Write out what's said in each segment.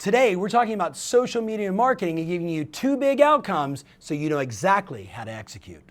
Today, we're talking about social media marketing and giving you 2 big outcomes so you know exactly how to execute.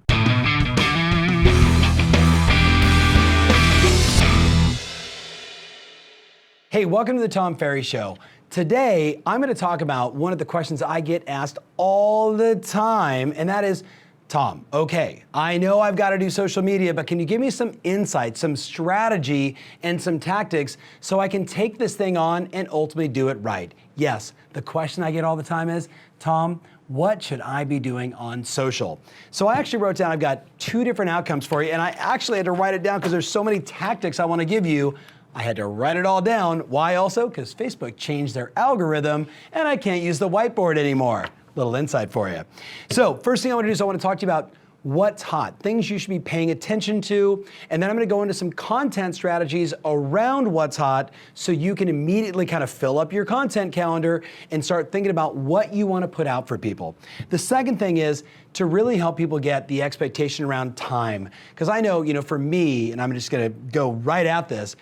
Hey, welcome to the Tom Ferry Show. Today, I'm going to talk about one of the questions I get asked all the time, and that is, Tom, okay, I know I've got to do social media, but can you give me some insight, some strategy, and some tactics so I can take this thing on and ultimately do it right? Yes, the question I get all the time is, Tom, what should I be doing on social? So I actually wrote down, I've got 2 different outcomes for you, and I actually had to write it down because there's so many tactics I want to give you. I had to write it all down. Why also? Because Facebook changed their algorithm and I can't use the whiteboard anymore. Little insight for you. So first thing I want to do is I want to talk to you about what's hot, things you should be paying attention to, and then I'm going to go into some content strategies around what's hot so you can immediately kind of fill up your content calendar and start thinking about what you want to put out for people. The second thing is to really help people get the expectation around time. Because I know, for me, and I'm just going to go right at this,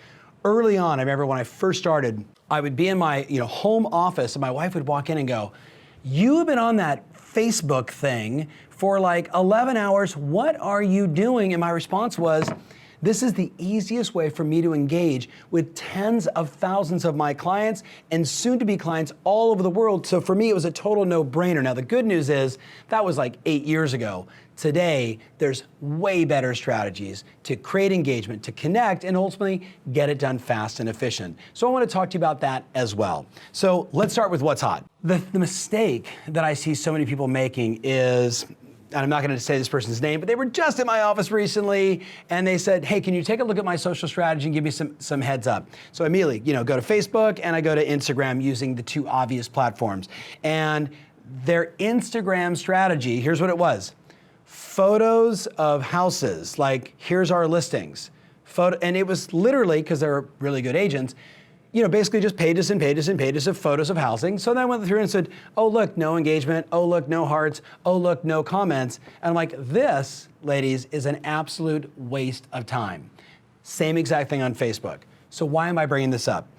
early on, I remember when I first started, I would be in my home office and my wife would walk in and go, "You have been on that Facebook thing for like 11 hours. What are you doing?" And my response was, this is the easiest way for me to engage with tens of thousands of my clients and soon-to-be clients all over the world. So for me, it was a total no-brainer. Now, the good news is that was like 8 years ago. Today, there's way better strategies to create engagement, to connect, and ultimately get it done fast and efficient. So I want to talk to you about that as well. So let's start with what's hot. The mistake that I see so many people making is, and I'm not going to say this person's name, but they were just in my office recently and they said, "Hey, can you take a look at my social strategy and give me some heads up?" So immediately, go to Facebook and I go to Instagram using the 2 obvious platforms. And their Instagram strategy, here's what it was. Photos of houses, like here's our listings. And it was literally, because they're really good agents, basically just pages and pages and pages of photos of housing. So then I went through and said, oh, look, no engagement. Oh, look, no hearts. Oh, look, no comments. And I'm like, this, ladies, is an absolute waste of time. Same exact thing on Facebook. So why am I bringing this up?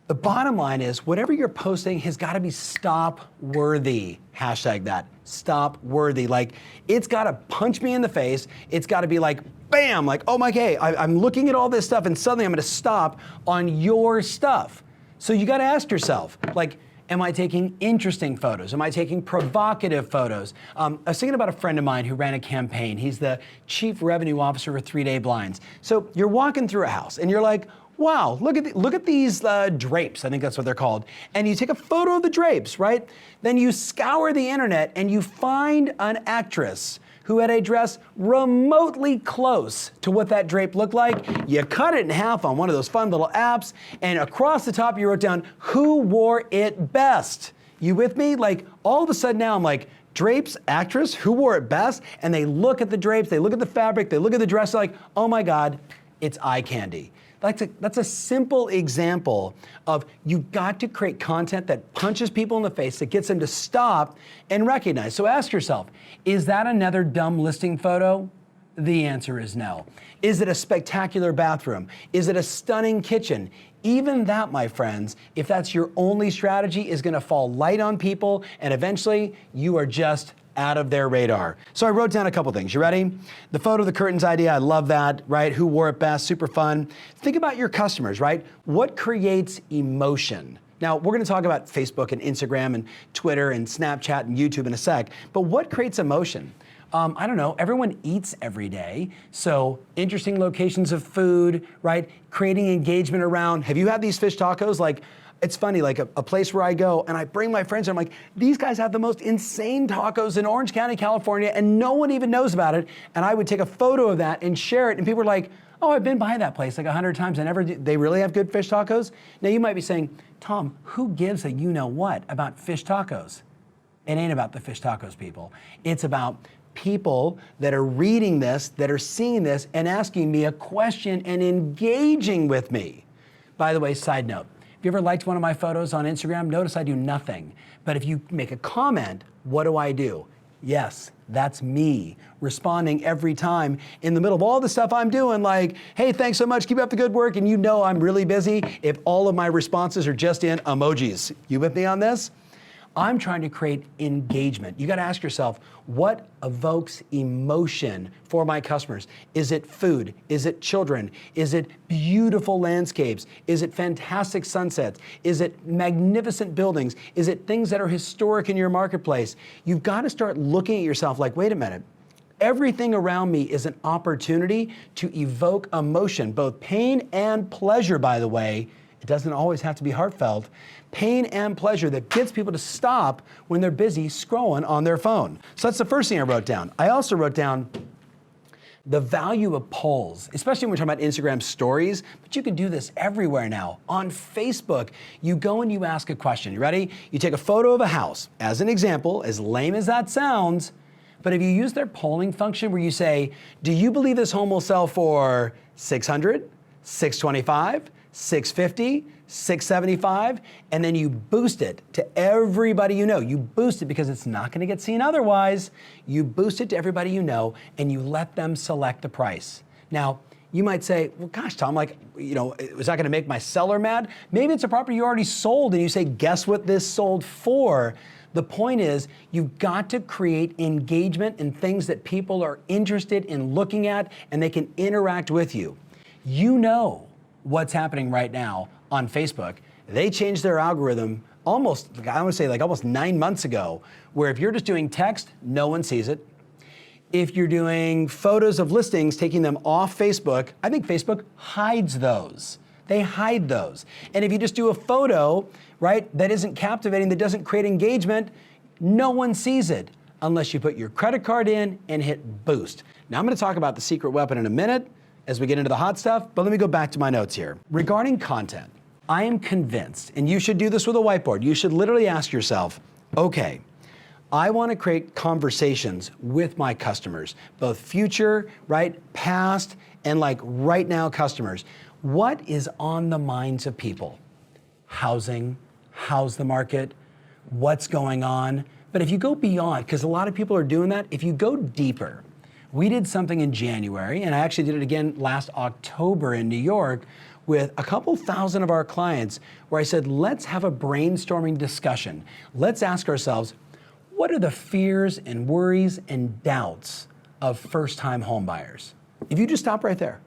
The bottom line is whatever you're posting has got to be stop-worthy. Hashtag that, stop-worthy. Like, it's got to punch me in the face. It's got to be like, bam, like, oh my God, I'm looking at all this stuff and suddenly I'm going to stop on your stuff. So you got to ask yourself, like, am I taking interesting photos? Am I taking provocative photos? I was thinking about a friend of mine who ran a campaign. He's the chief revenue officer for 3 Day Blinds. So you're walking through a house and you're like, wow, look at these drapes, I think that's what they're called. And you take a photo of the drapes, right? Then you scour the internet and you find an actress who had a dress remotely close to what that drape looked like. You cut it in half on one of those fun little apps, and across the top you wrote down, who wore it best? You with me? Like, all of a sudden now I'm like, drapes, actress, who wore it best? And they look at the drapes, they look at the fabric, they look at the dress, they're like, oh my God, it's eye candy. That's a simple example of you've got to create content that punches people in the face, that gets them to stop and recognize. So ask yourself, is that another dumb listing photo? The answer is no. Is it a spectacular bathroom? Is it a stunning kitchen? Even that, my friends, if that's your only strategy, is going to fall light on people, and eventually you are just out of their radar. So I wrote down a couple things. You ready? The photo of the curtains idea, I love that, right? Who wore it best, super fun. Think about your customers, right? What creates emotion? Now, we're going to talk about Facebook and Instagram and Twitter and Snapchat and YouTube in a sec, but what creates emotion? I don't know, everyone eats every day, so interesting locations of food, right? Creating engagement around, have you had these fish tacos? Like, it's funny, like a place where I go and I bring my friends and I'm like, these guys have the most insane tacos in Orange County, California, and no one even knows about it. And I would take a photo of that and share it, and people were like, oh, I've been by that place like 100 times. They really have good fish tacos? Now you might be saying, Tom, who gives a you-know-what about fish tacos? It ain't about the fish tacos, people. It's about people that are reading this, that are seeing this, and asking me a question and engaging with me. By the way, side note, if you ever liked one of my photos on Instagram, notice I do nothing. But if you make a comment, what do? Yes, that's me responding every time in the middle of all the stuff I'm doing, like, hey, thanks so much, keep up the good work, and you know I'm really busy if all of my responses are just in emojis. You with me on this? I'm trying to create engagement. You gotta ask yourself, what evokes emotion for my customers? Is it food? Is it children? Is it beautiful landscapes? Is it fantastic sunsets? Is it magnificent buildings? Is it things that are historic in your marketplace? You've gotta start looking at yourself like, wait a minute, everything around me is an opportunity to evoke emotion, both pain and pleasure, by the way. It doesn't always have to be heartfelt. Pain and pleasure that gets people to stop when they're busy scrolling on their phone. So that's the first thing I wrote down. I also wrote down the value of polls, especially when we're talking about Instagram stories, but you can do this everywhere now. On Facebook, you go and you ask a question. You ready? You take a photo of a house, as an example, as lame as that sounds, but if you use their polling function where you say, do you believe this home will sell for 600, 625, 650, 675, and then you boost it to everybody you know. You boost it because it's not gonna get seen otherwise. You boost it to everybody you know, and you let them select the price. Now, you might say, well, gosh, Tom, like, you know, is that gonna make my seller mad? Maybe it's a property you already sold, and you say, guess what this sold for? The point is, you've got to create engagement in things that people are interested in looking at, and they can interact with you. You know what's happening right now on Facebook. They changed their algorithm almost, I want to say like almost 9 months ago, where if you're just doing text, no one sees it. If you're doing photos of listings, taking them off Facebook, I think Facebook hides those. They hide those. And if you just do a photo, right, that isn't captivating, that doesn't create engagement, no one sees it unless you put your credit card in and hit boost. Now I'm going to talk about the secret weapon in a minute as we get into the hot stuff, but let me go back to my notes here. Regarding content, I am convinced, and you should do this with a whiteboard, you should literally ask yourself, okay, I want to create conversations with my customers, both future, right, past, and like right now customers. What is on the minds of people? Housing, how's the market, what's going on? But if you go beyond, because a lot of people are doing that, if you go deeper, we did something in January, and I actually did it again last October in New York with a couple thousand of our clients, where I said, let's have a brainstorming discussion. Let's ask ourselves, what are the fears and worries and doubts of first-time home buyers? If you just stop right there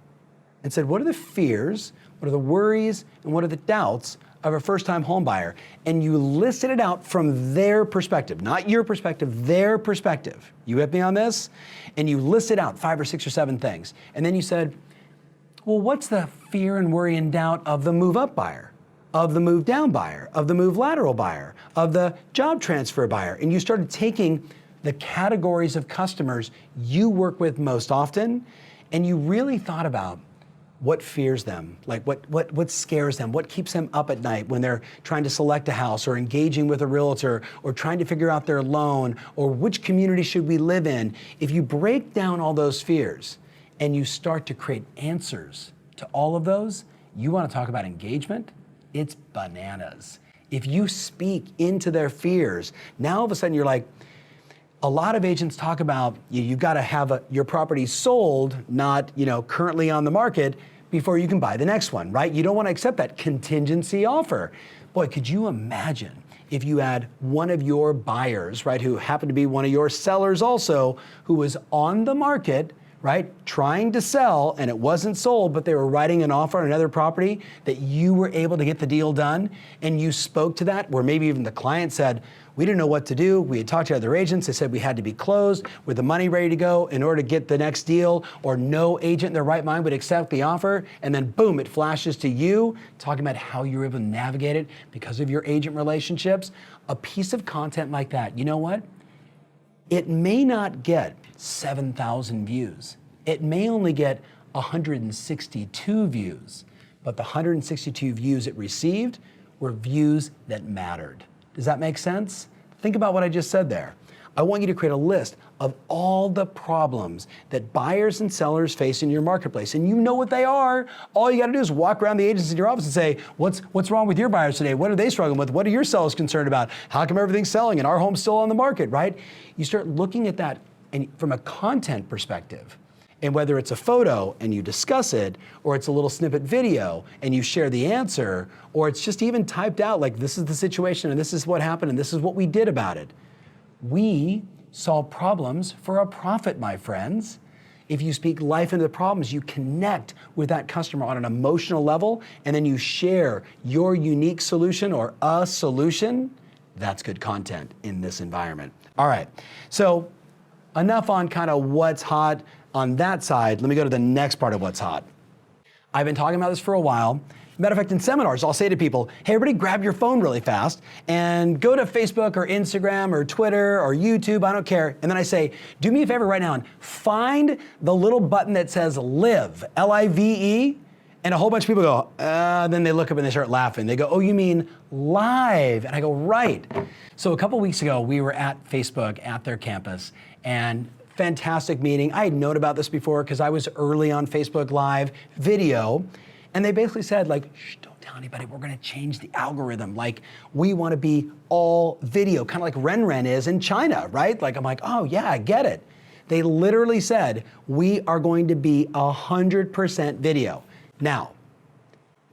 and said, what are the fears, what are the worries, and what are the doubts of a first-time home buyer, and you listed it out from their perspective, not your perspective, their perspective. You with me on this? And you listed out 5 or 6 or 7 things. And then you said, well, what's the fear and worry and doubt of the move-up buyer, of the move-down buyer, of the move lateral buyer, of the job transfer buyer? And you started taking the categories of customers you work with most often, and you really thought about what fears them, like what scares them, what keeps them up at night when they're trying to select a house or engaging with a realtor or trying to figure out their loan or which community should we live in. If you break down all those fears and you start to create answers to all of those, you want to talk about engagement? It's bananas. If you speak into their fears, now all of a sudden you're like, a lot of agents talk about you've got to have your property sold, not currently on the market, before you can buy the next one, right? You don't want to accept that contingency offer. Boy, could you imagine if you had one of your buyers, right, who happened to be one of your sellers also, who was on the market, right, trying to sell, and it wasn't sold, but they were writing an offer on another property, that you were able to get the deal done, and you spoke to that, where maybe even the client said, we didn't know what to do. We had talked to other agents. They said we had to be closed with the money ready to go in order to get the next deal, or no agent in their right mind would accept the offer. And then boom, it flashes to you talking about how you're able to navigate it because of your agent relationships. A piece of content like that, you know what? It may not get 7,000 views. It may only get 162 views, but the 162 views it received were views that mattered. Does that make sense? Think about what I just said there. I want you to create a list of all the problems that buyers and sellers face in your marketplace. And you know what they are. All you gotta do is walk around the agents in your office and say, what's wrong with your buyers today? What are they struggling with? What are your sellers concerned about? How come everything's selling and our home's still on the market, right? You start looking at that and from a content perspective. And whether it's a photo and you discuss it, or it's a little snippet video and you share the answer, or it's just even typed out like, this is the situation and this is what happened and this is what we did about it. We solve problems for a profit, my friends. If you speak life into the problems, you connect with that customer on an emotional level, and then you share your unique solution or a solution. That's good content in this environment. All right, so enough on kind of what's hot on that side. Let me go to the next part of what's hot. I've been talking about this for a while. Matter of fact, in seminars, I'll say to people, hey, everybody grab your phone really fast and go to Facebook or Instagram or Twitter or YouTube, I don't care. And then I say, do me a favor right now and find the little button that says live, L-I-V-E. And a whole bunch of people go, then they look up and they start laughing. They go, oh, you mean live? And I go, right. So a couple weeks ago, we were at Facebook at their campus, and fantastic meeting. I had known about this before because I was early on Facebook Live video, and they basically said like, shh, don't tell anybody, we're gonna change the algorithm. Like, we wanna be all video, kind of like RenRen is in China, right? Like, I'm like, oh yeah, I get it. They literally said, we are going to be 100% video. Now,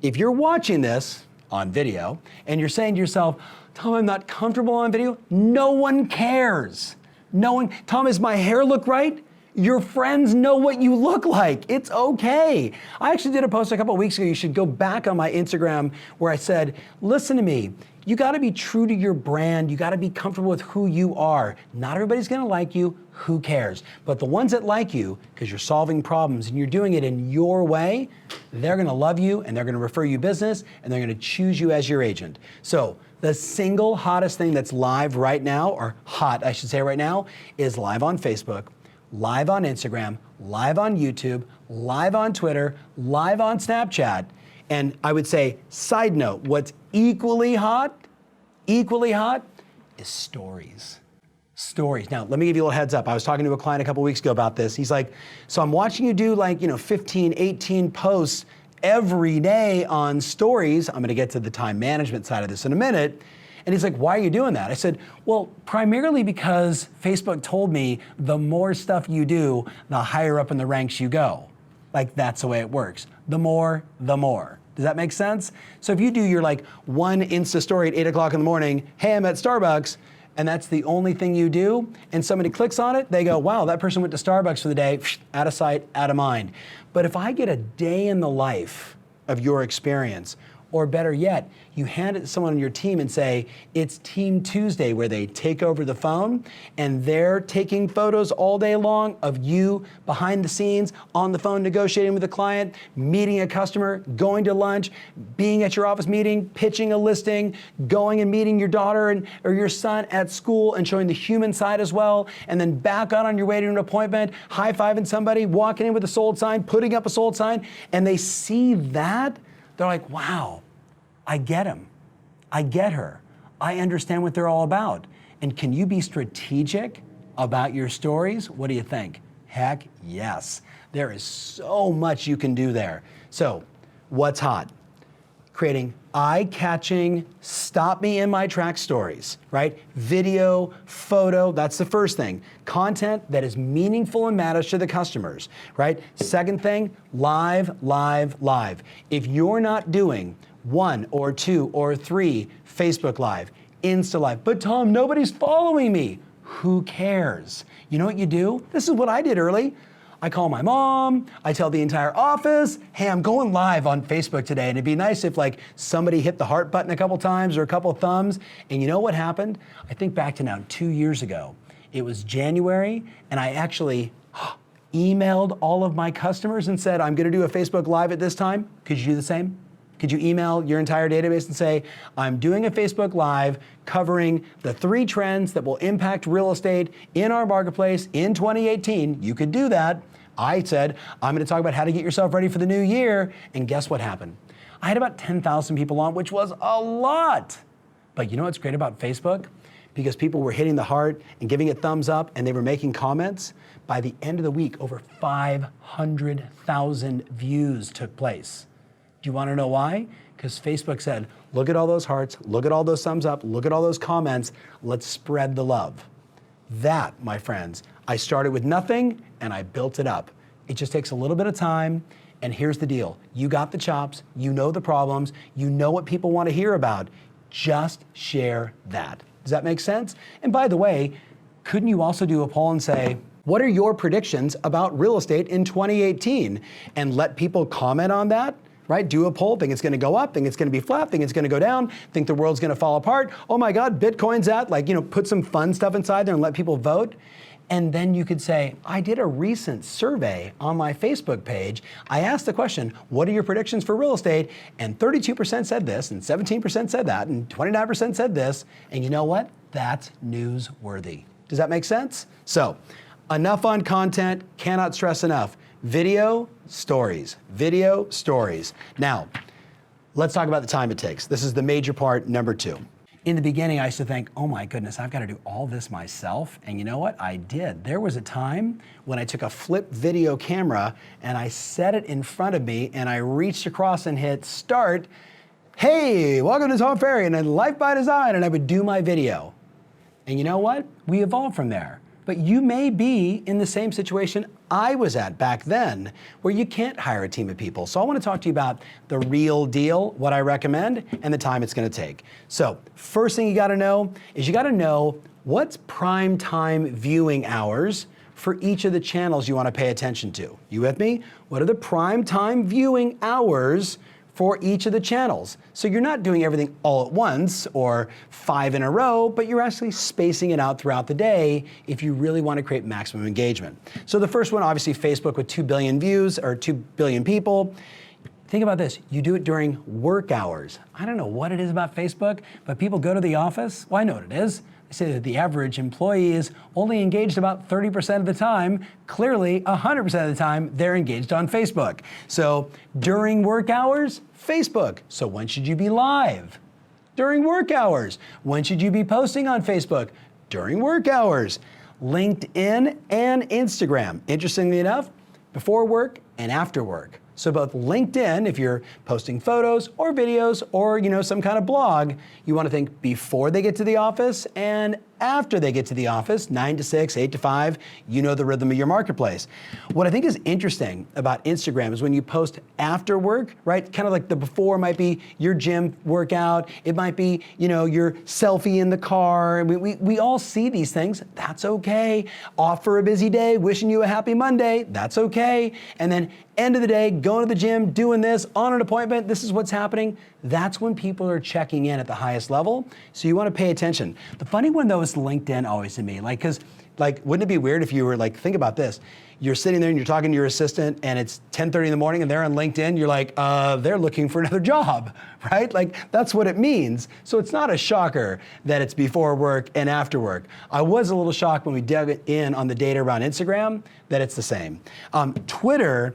if you're watching this on video and you're saying to yourself, Tom, I'm not comfortable on video, no one cares. No one, Tom, does my hair look right? Your friends know what you look like. It's okay. I actually did a post a couple of weeks ago. You should go back on my Instagram where I said, listen to me. You gotta be true to your brand. You gotta be comfortable with who you are. Not everybody's gonna like you. Who cares? But the ones that like you, because you're solving problems and you're doing it in your way, they're gonna love you and they're gonna refer you business and they're gonna choose you as your agent. So the single hottest thing that's live right now, or hot, I should say right now, is live on Facebook, live on Instagram, live on YouTube, live on Twitter, live on Snapchat. And I would say, side note, what's equally hot is stories. Stories. Now, let me give you a little heads up. I was talking to a client a couple weeks ago about this. He's like, so I'm watching you do like, 15, 18 posts every day on stories. I'm gonna get to the time management side of this in a minute. And he's like, why are you doing that? I said, well, primarily because Facebook told me the more stuff you do, the higher up in the ranks you go. Like, that's the way it works. The more, the more. Does that make sense? So if you do your like one Insta story at 8 o'clock in the morning, hey, I'm at Starbucks, and that's the only thing you do, and somebody clicks on it, they go, wow, that person went to Starbucks for the day, out of sight, out of mind. But if I get a day in the life of your experience, or better yet, you hand it to someone on your team and say, it's Team Tuesday, where they take over the phone and they're taking photos all day long of you behind the scenes, on the phone negotiating with a client, meeting a customer, going to lunch, being at your office meeting, pitching a listing, going and meeting your daughter or your son at school and showing the human side as well, and then back out on your way to an appointment, high-fiving somebody, walking in with a sold sign, putting up a sold sign, and they see that, they're like, wow, I get him. I get her. I understand what they're all about. And can you be strategic about your stories? What do you think? Heck yes. There is so much you can do there. So what's hot? Creating eye-catching, stop me in my track stories, right? Video, photo, that's the first thing. Content that is meaningful and matters to the customers, right? Second thing, live, live, live. If you're not doing 1 or 2 or 3 Facebook Live, Insta Live, but Tom, nobody's following me. Who cares? You know what you do? This is what I did early. I call my mom, I tell the entire office, hey, I'm going live on Facebook today, and it'd be nice if like somebody hit the heart button a couple times or a couple thumbs. And you know what happened? I think back to now 2 years ago. It was January, and I actually emailed all of my customers and said, I'm gonna do a Facebook Live at this time. Could you do the same? Could you email your entire database and say, I'm doing a Facebook Live covering the 3 trends that will impact real estate in our marketplace in 2018. You could do that. I said, I'm gonna talk about how to get yourself ready for the new year. And guess what happened? I had about 10,000 people on, which was a lot. But you know what's great about Facebook? Because people were hitting the heart and giving it thumbs up and they were making comments, by the end of the week, over 500,000 views took place. Do you want to know why? Because Facebook said, look at all those hearts, look at all those thumbs up, look at all those comments, let's spread the love. That, my friends, I started with nothing and I built it up. It just takes a little bit of time, and here's the deal. You got the chops, you know the problems, you know what people want to hear about. Just share that. Does that make sense? And by the way, couldn't you also do a poll and say, what are your predictions about real estate in 2018? And let people comment on that, right? Do a poll, think it's gonna go up, think it's gonna be flat, think it's gonna go down, think the world's gonna fall apart. Oh my God, Bitcoin's at, put some fun stuff inside there and let people vote. And then you could say, I did a recent survey on my Facebook page. I asked the question, what are your predictions for real estate? And 32% said this, and 17% said that, and 29% said this. And you know what? That's newsworthy. Does that make sense? So, enough on content, cannot stress enough. Video, stories. Video, stories. Now, let's talk about the time it takes. This is the major part, number 2. In the beginning, I used to think, oh my goodness, I've got to do all this myself. And you know what? I did. There was a time when I took a flip video camera and I set it in front of me and I reached across and hit start. Hey, welcome to Tom Ferry and then Life by Design, and I would do my video. And you know what? We evolved from there. But you may be in the same situation I was at back then, where you can't hire a team of people. So I want to talk to you about the real deal, what I recommend, and the time it's going to take. So first thing you got to know is you got to know what's prime time viewing hours for each of the channels you want to pay attention to. You with me? What are the prime time viewing hours for each of the channels? So you're not doing everything all at once or 5 in a row, but you're actually spacing it out throughout the day if you really want to create maximum engagement. So the first one, obviously Facebook with 2 billion views or 2 billion people. Think about this, you do it during work hours. I don't know what it is about Facebook, but people go to the office. Well, I know what it is. They say that the average employee is only engaged about 30% of the time. Clearly, 100% of the time, they're engaged on Facebook. So during work hours, Facebook. So when should you be live? During work hours. When should you be posting on Facebook? During work hours. LinkedIn and Instagram. Interestingly enough, before work and after work. So both LinkedIn, if you're posting photos or videos or some kind of blog, you want to think before they get to the office and after they get to the office, 9 to 6, 8 to 5, you know the rhythm of your marketplace. What I think is interesting about Instagram is when you post after work, right? Kind of like the before might be your gym workout. It might be, your selfie in the car. We all see these things. That's okay. Off for a busy day, wishing you a happy Monday. That's okay. And then end of the day, going to the gym, doing this, on an appointment, this is what's happening. That's when people are checking in at the highest level. So you want to pay attention. The funny one though is LinkedIn always to me, because wouldn't it be weird if you were think about this. You're sitting there and you're talking to your assistant and it's 10:30 in the morning and they're on LinkedIn, you're like, they're looking for another job, right? That's what it means. So it's not a shocker that it's before work and after work. I was a little shocked when we dug in on the data around Instagram that it's the same. Twitter,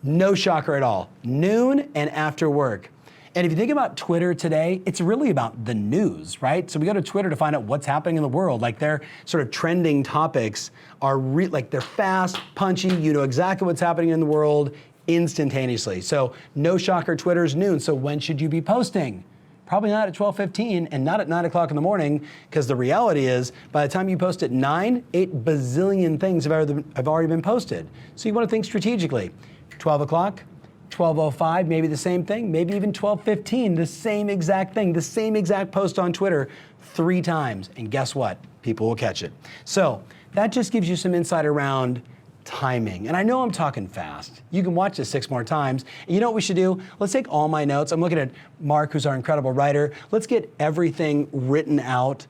no shocker at all. Noon and after work. And if you think about Twitter today, it's really about the news, right? So we go to Twitter to find out what's happening in the world. Their sort of trending topics are they're fast, punchy, you know exactly what's happening in the world instantaneously. So no shocker, Twitter's noon. So when should you be posting? Probably not at 12:15 and not at 9 o'clock in the morning, because the reality is by the time you post at 9, 8 bazillion things have already been posted. So you want to think strategically. 12 o'clock, 12:05, maybe the same thing, maybe even 12:15, the same exact thing, the same exact post on Twitter 3 times. And guess what? People will catch it. So that just gives you some insight around timing. And I know I'm talking fast. You can watch this 6 more times. And you know what we should do? Let's take all my notes. I'm looking at Mark, who's our incredible writer. Let's get everything written out.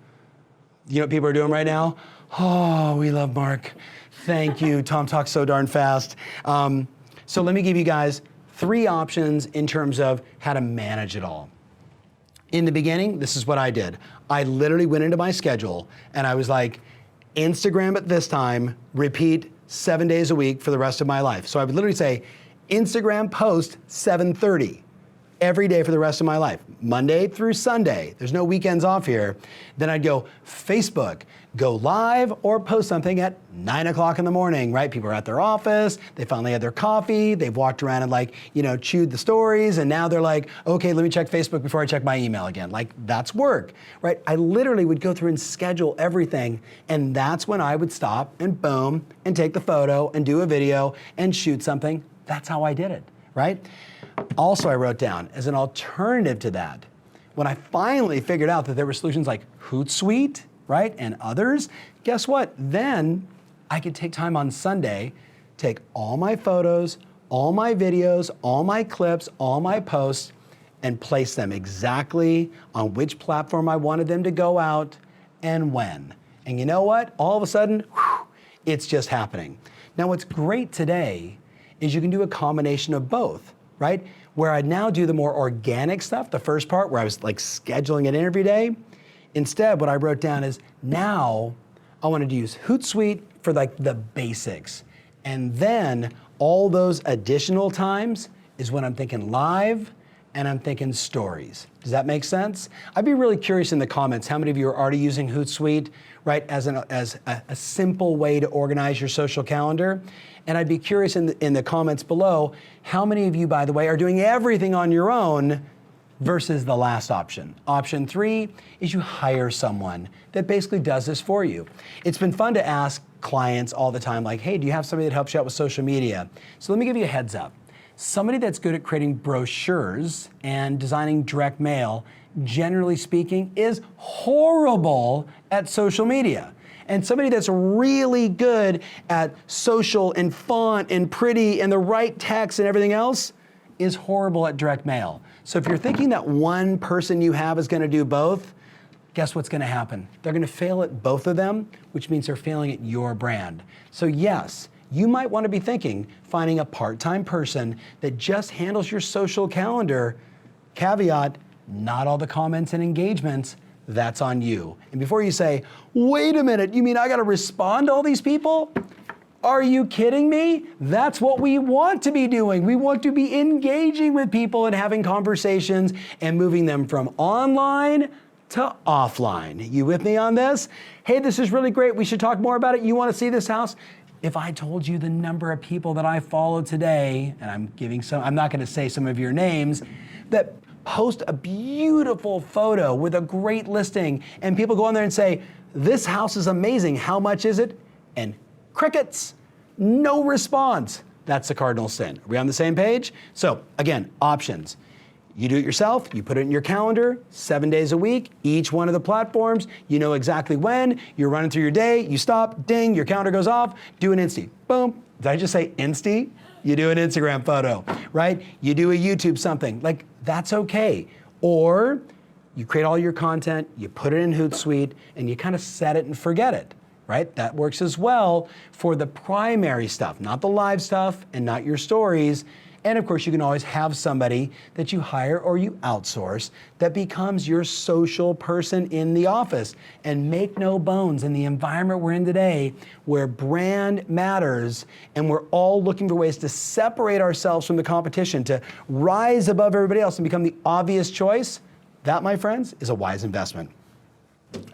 You know what people are doing right now? Oh, we love Mark. Thank you. Tom talks so darn fast. So let me give you guys 3 options in terms of how to manage it all. In the beginning, this is what I did. I literally went into my schedule and I was like, Instagram at this time, repeat 7 days a week for the rest of my life. So I would literally say, Instagram post 7:30. every day for the rest of my life, Monday through Sunday, there's no weekends off here, then I'd go Facebook, go live or post something at 9 o'clock in the morning, right? People are at their office, they finally had their coffee, they've walked around and like, chewed the stories, and now they're like, okay, let me check Facebook before I check my email again. Like, that's work, right? I literally would go through and schedule everything, and that's when I would stop and boom, and take the photo and do a video and shoot something. That's how I did it, right? Also, I wrote down, as an alternative to that, when I finally figured out that there were solutions like Hootsuite, right, and others, guess what? Then I could take time on Sunday, take all my photos, all my videos, all my clips, all my posts, and place them exactly on which platform I wanted them to go out and when. And you know what? All of a sudden, whew, it's just happening. Now, what's great today is you can do a combination of both, right? Where I now do the more organic stuff, the first part where I was like scheduling an interview day. Instead, what I wrote down is now I wanted to use Hootsuite for like the basics. And then all those additional times is when I'm thinking live and I'm thinking stories. Does that make sense? I'd be really curious in the comments how many of you are already using Hootsuite, right, as a simple way to organize your social calendar. And I'd be curious in the comments below, how many of you, by the way, are doing everything on your own versus the last option. Option 3 is you hire someone that basically does this for you. It's been fun to ask clients all the time, like, hey, do you have somebody that helps you out with social media? So let me give you a heads up. Somebody that's good at creating brochures and designing direct mail, generally speaking, is horrible at social media. And somebody that's really good at social and font and pretty and the right text and everything else is horrible at direct mail. So if you're thinking that one person you have is gonna do both, guess what's gonna happen? They're gonna fail at both of them, which means they're failing at your brand. So yes, you might wanna be thinking, finding a part-time person that just handles your social calendar. Caveat, not all the comments and engagements, that's on you. And before you say, wait a minute, you mean I gotta respond to all these people? Are you kidding me? That's what we want to be doing. We want to be engaging with people and having conversations and moving them from online to offline. You with me on this? Hey, this is really great. We should talk more about it. You want to see this house? If I told you the number of people that I follow today, and I'm not gonna say some of your names, that post a beautiful photo with a great listing, and people go on there and say, this house is amazing, how much is it? And crickets, no response. That's the cardinal sin. Are we on the same page? So again, options. You do it yourself, you put it in your calendar, 7 days a week, each one of the platforms, you know exactly when, you're running through your day, you stop, ding, your calendar goes off, do an Insta, boom. Did I just say Insta? You do an Instagram photo, right? You do a YouTube something, like that's okay. Or you create all your content, you put it in Hootsuite, and you kind of set it and forget it, right? That works as well for the primary stuff, not the live stuff and not your stories. And of course, you can always have somebody that you hire or you outsource that becomes your social person in the office. And make no bones, in the environment we're in today, where brand matters and we're all looking for ways to separate ourselves from the competition, to rise above everybody else and become the obvious choice, that, my friends, is a wise investment.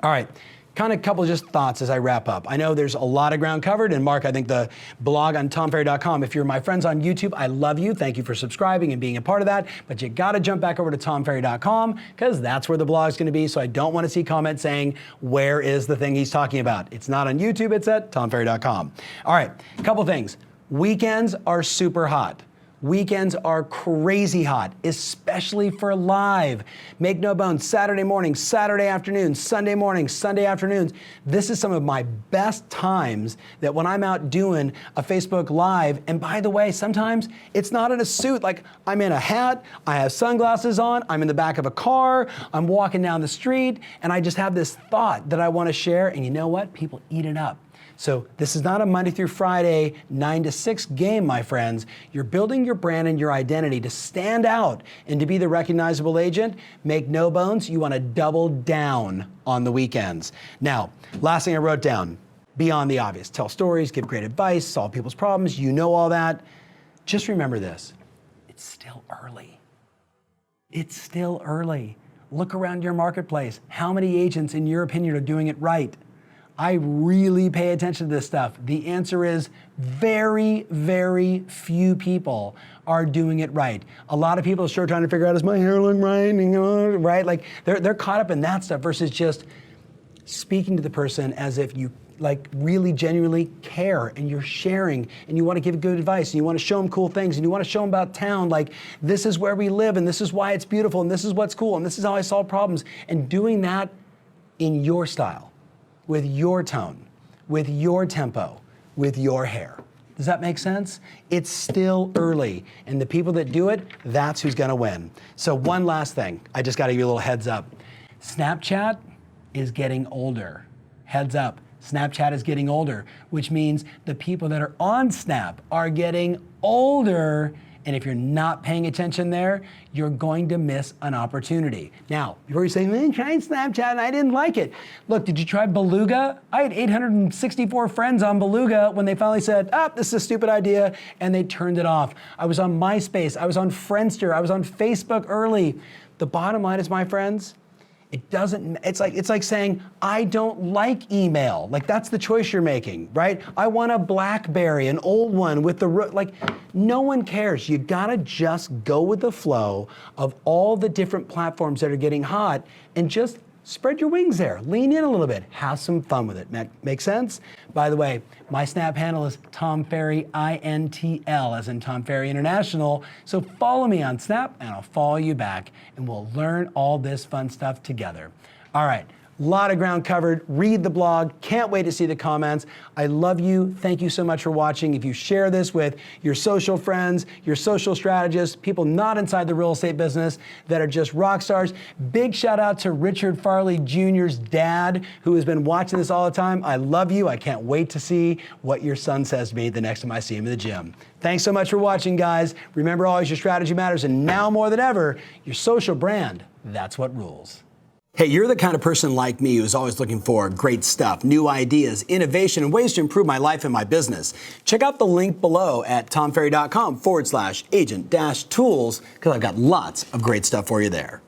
All right. Kind of a couple of just thoughts as I wrap up. I know there's a lot of ground covered, and Mark, I think the blog on tomferry.com, if you're my friends on YouTube, I love you. Thank you for subscribing and being a part of that, but you gotta jump back over to tomferry.com because that's where the blog's gonna be, so I don't wanna see comments saying, where is the thing he's talking about? It's not on YouTube, it's at tomferry.com. All right, a couple things. Weekends are super hot. Weekends are crazy hot, especially for live. Make no bones, Saturday morning, Saturday afternoon, Sunday morning, Sunday afternoons. This is some of my best times that when I'm out doing a Facebook Live, and by the way, sometimes it's not in a suit, like I'm in a hat, I have sunglasses on, I'm in the back of a car, I'm walking down the street, and I just have this thought that I wanna share, and you know what? People eat it up. So this is not a Monday through Friday, 9 to 6 game, my friends. You're building your brand and your identity to stand out and to be the recognizable agent. Make no bones, you want to double down on the weekends. Now, last thing I wrote down, beyond the obvious. Tell stories, give great advice, solve people's problems. You know all that. Just remember this, it's still early. It's still early. Look around your marketplace. How many agents, in your opinion, are doing it right? I really pay attention to this stuff. The answer is very, very few people are doing it right. A lot of people are sure trying to figure out, is my hair look right? Right? Like they're caught up in that stuff versus just speaking to the person as if you like really genuinely care and you're sharing and you want to give good advice and you want to show them cool things and you want to show them about town, like this is where we live and this is why it's beautiful and this is what's cool and this is how I solve problems, and doing that in your style, with your tone, with your tempo, with your hair. Does that make sense? It's still early, and the people that do it, that's who's gonna win. So one last thing, I just gotta give you a little heads up. Snapchat is getting older. Heads up, Snapchat is getting older, which means the people that are on Snap are getting older. And if you're not paying attention there, you're going to miss an opportunity. Now, before you say, I tried Snapchat and I didn't like it. Look, did you try Beluga? I had 864 friends on Beluga when they finally said, this is a stupid idea, and they turned it off. I was on MySpace, I was on Friendster, I was on Facebook early. The bottom line is, my friends, it's like saying, I don't like email. Like, that's the choice you're making, right? I want a BlackBerry, an old one with the, no one cares. You gotta just go with the flow of all the different platforms that are getting hot and just spread your wings there. Lean in a little bit. Have some fun with it. Make sense? By the way, my Snap handle is Tom Ferry, INTL, as in Tom Ferry International. So follow me on Snap and I'll follow you back and we'll learn all this fun stuff together. All right. A lot of ground covered. Read the blog. Can't wait to see the comments. I love you. Thank you so much for watching. If you share this with your social friends, your social strategists, people not inside the real estate business that are just rock stars, big shout out to Richard Farley Jr.'s dad, who has been watching this all the time. I love you. I can't wait to see what your son says to me the next time I see him in the gym. Thanks so much for watching, guys. Remember, always your strategy matters, and now more than ever, your social brand, that's what rules. Hey, you're the kind of person like me who's always looking for great stuff, new ideas, innovation, and ways to improve my life and my business. Check out the link below at tomferry.com/agent-tools, because I've got lots of great stuff for you there.